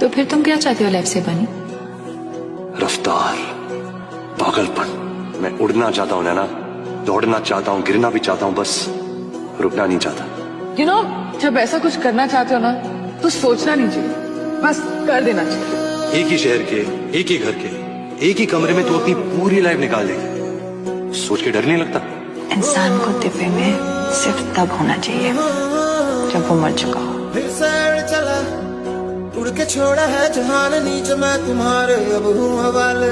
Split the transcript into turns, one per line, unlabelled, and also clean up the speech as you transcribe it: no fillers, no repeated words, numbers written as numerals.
तो फिर तुम क्या चाहते हो लाइफ से बनी?
रफ्तार, पागलपन। मैं उड़ना चाहता हूँ नैना, दौड़ना चाहता हूँ, गिरना भी चाहता हूँ, बस रुकना नहीं चाहता।
जब ऐसा कुछ करना चाहते हो ना तो सोचना नहीं चाहिए, बस कर देना चाहिए।
एक ही शहर के, एक ही घर के, एक ही कमरे में तू अपनी पूरी लाइफ निकाल देगी। सोच के डर नहीं लगता?
इंसान को दिव्य में सिर्फ तब होना चाहिए जब वो मर चुका हो।
फिर सैर चला, उड़ के छोड़ा है जहान नीचे, मैं तुम्हारे अब हूँ हवाले।